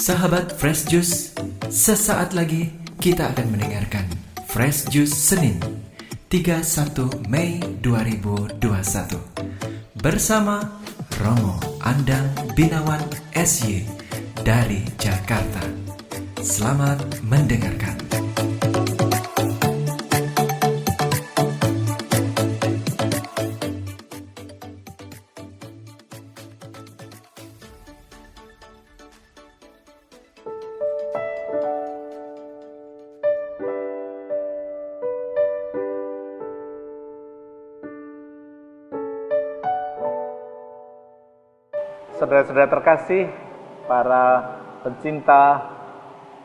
Sahabat Fresh Juice, sesaat lagi kita akan mendengarkan Fresh Juice Senin 31 Mei 2021 bersama Romo Andang Binawan SY dari Jakarta. Selamat mendengarkan. Saudara-saudara terkasih, para pencinta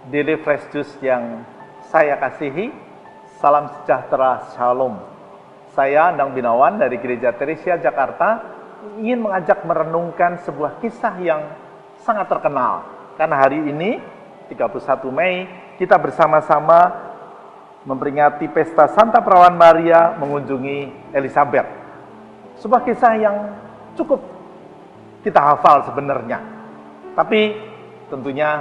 Daily Fresh Juice yang saya kasihi, salam sejahtera, shalom. Saya Andang Binawan dari Gereja Teresia Jakarta ingin mengajak merenungkan sebuah kisah yang sangat terkenal. Karena hari ini, 31 Mei, kita bersama-sama memperingati pesta Santa Perawan Maria mengunjungi Elizabeth. Sebuah kisah yang cukup kita hafal sebenarnya, tapi tentunya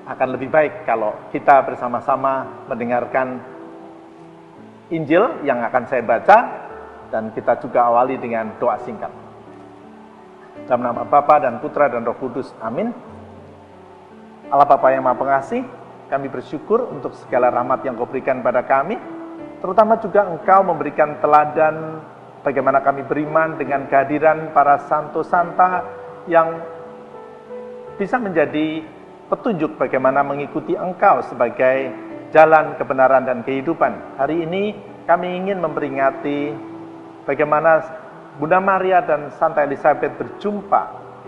akan lebih baik kalau kita bersama-sama mendengarkan Injil yang akan saya baca, dan kita juga awali dengan doa singkat. Dalam nama Bapa dan Putra dan Roh Kudus, amin. Allah Bapa yang Maha Pengasih, kami bersyukur untuk segala rahmat yang Kau berikan pada kami, terutama juga Engkau memberikan teladan bagaimana kami beriman dengan kehadiran para santo santa yang bisa menjadi petunjuk bagaimana mengikuti Engkau sebagai jalan kebenaran dan kehidupan. Hari ini kami ingin memperingati bagaimana Bunda Maria dan Santa Elizabeth berjumpa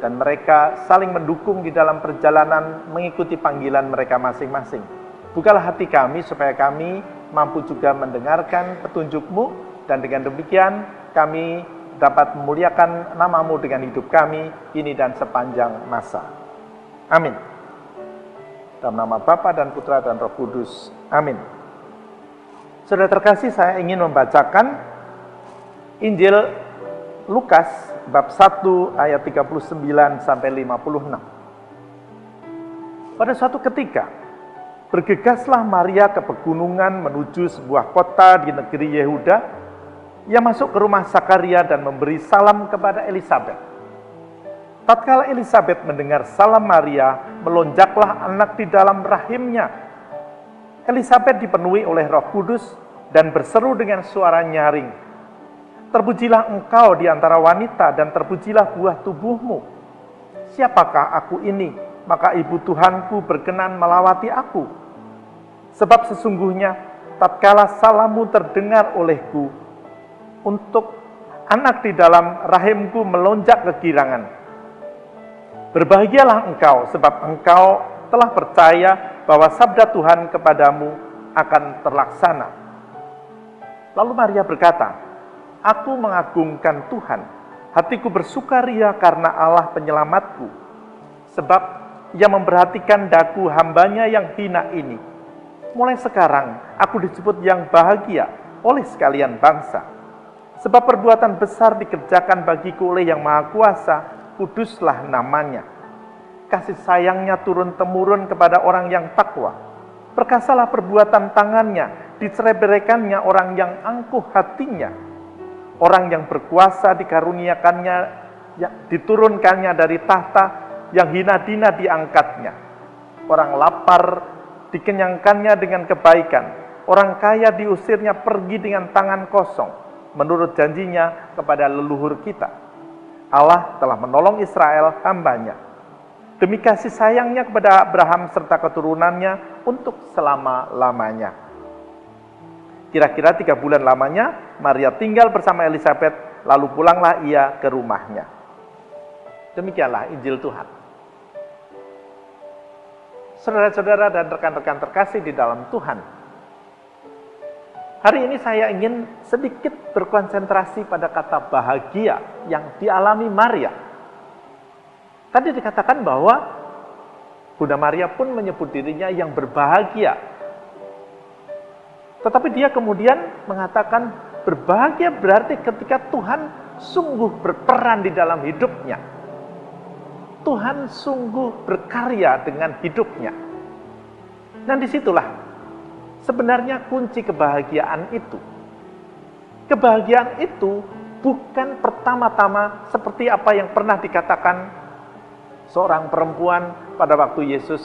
dan mereka saling mendukung di dalam perjalanan mengikuti panggilan mereka masing-masing. Bukalah hati kami supaya kami mampu juga mendengarkan petunjuk-Mu, dan dengan demikian kami dapat memuliakan nama-Mu dengan hidup kami kini dan sepanjang masa. Amin. Dalam nama Bapa dan Putra dan Roh Kudus. Amin. Saudara terkasih, saya ingin membacakan Injil Lukas bab 1 ayat 39 sampai 56. Pada suatu ketika, bergegaslah Maria ke pegunungan menuju sebuah kota di negeri Yehuda. Ia masuk ke rumah Zakaria dan memberi salam kepada Elizabeth. Tatkala Elizabeth mendengar salam Maria, melonjaklah anak di dalam rahimnya. Elizabeth dipenuhi oleh Roh Kudus dan berseru dengan suara nyaring, "Terpujilah engkau di antara wanita dan terpujilah buah tubuhmu. Siapakah aku ini, maka ibu Tuhanku berkenan melawati aku? Sebab sesungguhnya tatkala salammu terdengar olehku, untuk anak di dalam rahimku melonjak kegirangan. Berbahagialah engkau, sebab engkau telah percaya bahwa sabda Tuhan kepadamu akan terlaksana." Lalu Maria berkata, "Aku mengagungkan Tuhan, hatiku bersukaria karena Allah penyelamatku, sebab Ia memperhatikan daku hambanya yang hina ini. Mulai sekarang aku disebut yang bahagia oleh sekalian bangsa. Sebab perbuatan besar dikerjakan bagiku oleh Yang Maha Kuasa, kuduslah namanya. Kasih sayangnya turun-temurun kepada orang yang takwa. Perkasalah perbuatan tangannya, dicerai-beraikannya orang yang angkuh hatinya. Orang yang berkuasa dikaruniakannya, diturunkannya dari tahta, yang hina dina diangkatnya. Orang lapar dikenyangkannya dengan kebaikan. Orang kaya diusirnya pergi dengan tangan kosong, menurut janjinya kepada leluhur kita. Allah telah menolong Israel hambanya. Demi kasih sayangnya kepada Abraham serta keturunannya untuk selama-lamanya." Kira-kira 3 bulan lamanya, Maria tinggal bersama Elizabeth, lalu pulanglah ia ke rumahnya. Demikianlah Injil Tuhan. Saudara-saudara dan rekan-rekan terkasih di dalam Tuhan, hari ini saya ingin sedikit berkonsentrasi pada kata bahagia yang dialami Maria. Tadi dikatakan bahwa Bunda Maria pun menyebut dirinya yang berbahagia. Tetapi dia kemudian mengatakan berbahagia berarti ketika Tuhan sungguh berperan di dalam hidupnya. Tuhan sungguh berkarya dengan hidupnya. Dan disitulah sebenarnya kunci kebahagiaan itu. Kebahagiaan itu bukan pertama-tama seperti apa yang pernah dikatakan seorang perempuan pada waktu Yesus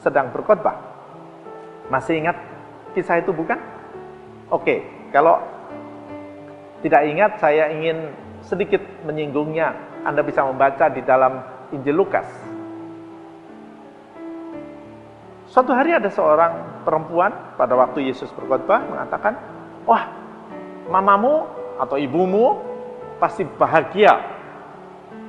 sedang berkhotbah. Masih ingat kisah itu bukan? Oke, kalau tidak ingat saya ingin sedikit menyinggungnya. Anda bisa membaca di dalam Injil Lukas. Suatu hari ada seorang perempuan pada waktu Yesus berkhotbah mengatakan, "Wah, mamamu atau ibumu pasti bahagia.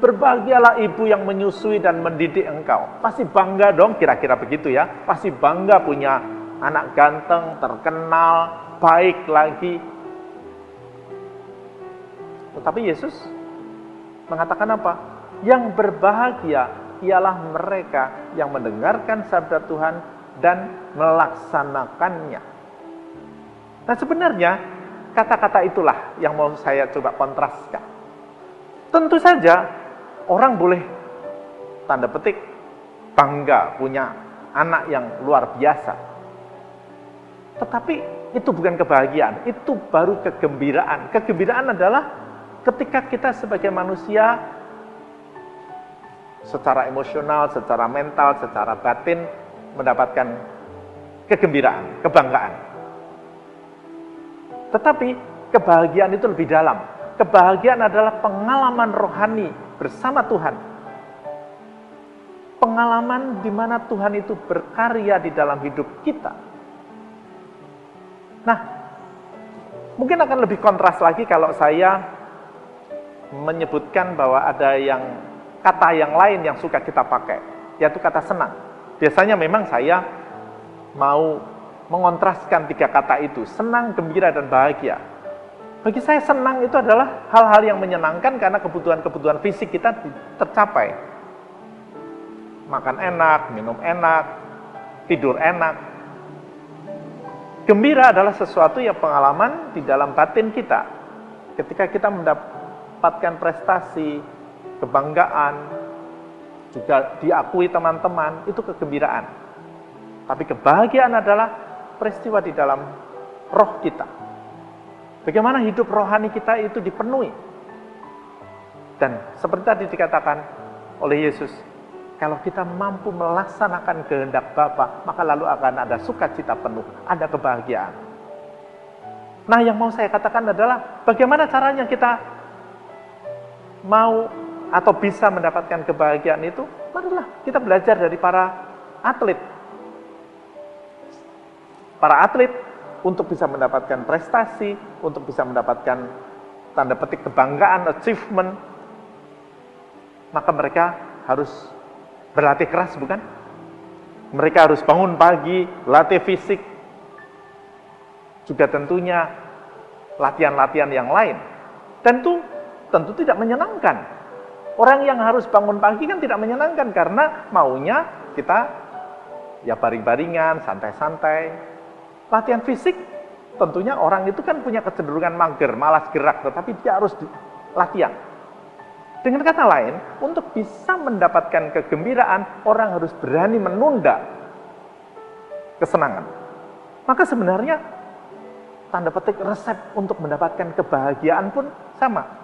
Berbahagialah ibu yang menyusui dan mendidik engkau." Pasti bangga dong, kira-kira begitu ya. Pasti bangga punya anak ganteng, terkenal, baik lagi. Tetapi Yesus mengatakan apa? Yang berbahagia ialah mereka yang mendengarkan sabda Tuhan dan melaksanakannya. Nah, sebenarnya kata-kata itulah yang mau saya coba kontraskan. Tentu saja orang boleh tanda petik bangga punya anak yang luar biasa. Tetapi itu bukan kebahagiaan, itu baru kegembiraan. Kegembiraan adalah ketika kita sebagai manusia secara emosional, secara mental, secara batin mendapatkan kegembiraan, kebanggaan. Tetapi kebahagiaan itu lebih dalam. Kebahagiaan adalah pengalaman rohani bersama Tuhan. Pengalaman di mana Tuhan itu berkarya di dalam hidup kita. Nah, mungkin akan lebih kontras lagi kalau saya menyebutkan bahwa ada kata yang lain yang suka kita pakai, yaitu kata senang. Biasanya memang saya mau mengontraskan tiga kata itu, senang, gembira, dan bahagia. Bagi saya senang itu adalah hal-hal yang menyenangkan karena kebutuhan-kebutuhan fisik kita tercapai. Makan enak, minum enak, tidur enak. Gembira adalah sesuatu yang pengalaman di dalam batin kita. Ketika kita mendapatkan prestasi, kebanggaan, juga diakui teman-teman, itu kegembiraan. Tapi kebahagiaan adalah peristiwa di dalam roh kita. Bagaimana hidup rohani kita itu dipenuhi. Dan seperti tadi dikatakan oleh Yesus, kalau kita mampu melaksanakan kehendak Bapa, maka lalu akan ada sukacita penuh, ada kebahagiaan. Nah, yang mau saya katakan adalah bagaimana caranya kita mau atau bisa mendapatkan kebahagiaan itu. Marilah kita belajar dari para atlet. Para atlet untuk bisa mendapatkan prestasi, untuk bisa mendapatkan tanda petik kebanggaan, achievement, maka mereka harus berlatih keras, bukan? Mereka harus bangun pagi, latih fisik, juga tentunya latihan-latihan yang lain. Dan itu tentu tidak menyenangkan. Orang yang harus bangun pagi kan tidak menyenangkan karena maunya kita ya baring-baringan, santai-santai. Latihan fisik tentunya orang itu kan punya kecenderungan mager, malas gerak, tetapi dia harus latihan. Dengan kata lain, untuk bisa mendapatkan kegembiraan, orang harus berani menunda kesenangan. Maka sebenarnya tanda petik resep untuk mendapatkan kebahagiaan pun sama.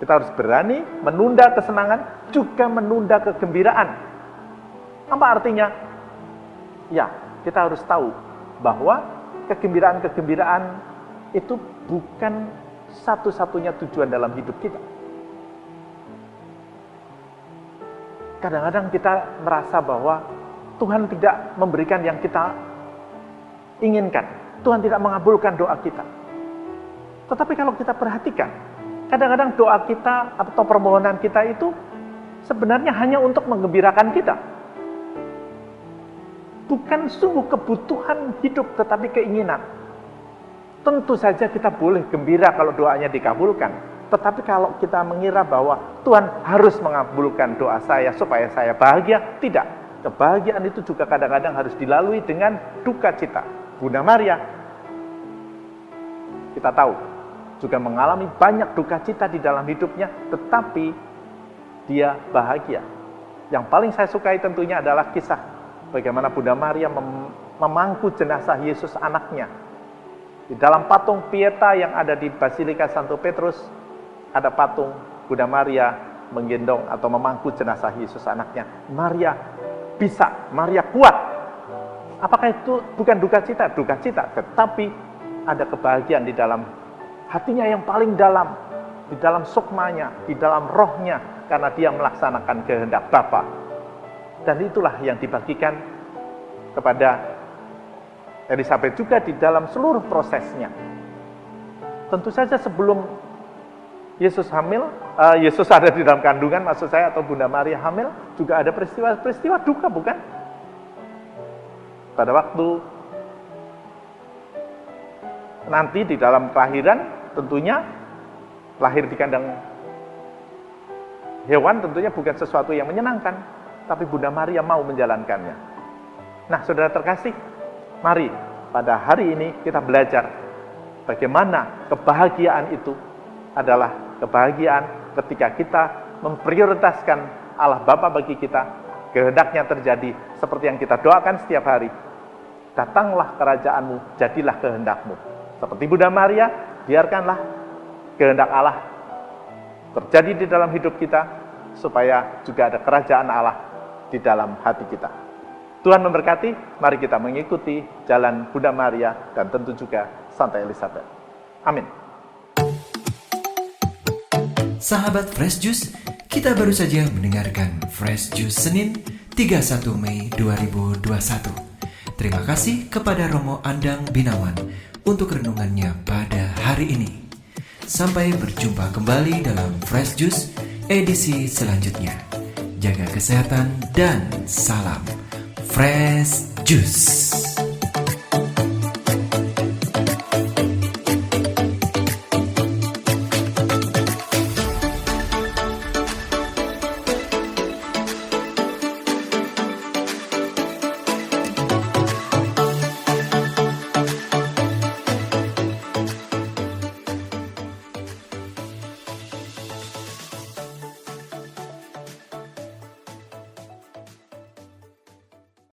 Kita harus berani menunda kesenangan, juga menunda kegembiraan. Apa artinya? Ya, kita harus tahu bahwa kegembiraan-kegembiraan itu bukan satu-satunya tujuan dalam hidup kita. Kadang-kadang kita merasa bahwa Tuhan tidak memberikan yang kita inginkan. Tuhan tidak mengabulkan doa kita. Tetapi kalau kita perhatikan, kadang-kadang doa kita atau permohonan kita itu sebenarnya hanya untuk menggembirakan kita. Bukan sungguh kebutuhan hidup, tetapi keinginan. Tentu saja kita boleh gembira kalau doanya dikabulkan. Tetapi kalau kita mengira bahwa Tuhan harus mengabulkan doa saya supaya saya bahagia, tidak. Kebahagiaan itu juga kadang-kadang harus dilalui dengan duka cita. Bunda Maria, kita tahu, juga mengalami banyak duka cita di dalam hidupnya, tetapi dia bahagia. Yang paling saya sukai tentunya adalah kisah bagaimana Bunda Maria memangku jenazah Yesus anaknya. Di dalam patung Pieta yang ada di Basilika Santo Petrus, ada patung Bunda Maria menggendong atau memangku jenazah Yesus anaknya. Maria bisa, Maria kuat. Apakah itu bukan duka cita? Duka cita, tetapi ada kebahagiaan di dalam hatinya yang paling dalam, di dalam sukmanya, di dalam rohnya, karena dia melaksanakan kehendak Bapa. Dan itulah yang dibagikan kepada Elizabeth juga di dalam seluruh prosesnya. Tentu saja sebelum Yesus hamil, Yesus ada di dalam kandungan maksud saya, atau Bunda Maria hamil, juga ada peristiwa duka, bukan? Pada waktu nanti di dalam kelahiran, tentunya lahir di kandang hewan tentunya bukan sesuatu yang menyenangkan, tapi Bunda Maria mau menjalankannya. Nah, saudara terkasih, mari pada hari ini kita belajar bagaimana kebahagiaan itu adalah kebahagiaan ketika kita memprioritaskan Allah Bapa bagi kita, kehendaknya terjadi seperti yang kita doakan setiap hari. Datanglah kerajaanmu, jadilah kehendakmu. Seperti Bunda Maria, biarkanlah kehendak Allah terjadi di dalam hidup kita, supaya juga ada kerajaan Allah di dalam hati kita. Tuhan memberkati, mari kita mengikuti jalan Bunda Maria dan tentu juga Santa Elizabeth. Amin. Sahabat Fresh Juice, kita baru saja mendengarkan Fresh Juice Senin 31 Mei 2021. Terima kasih kepada Romo Andang Binawan untuk renungannya pada hari ini. Sampai berjumpa kembali dalam Fresh Juice edisi selanjutnya. Jaga kesehatan dan salam Fresh Juice.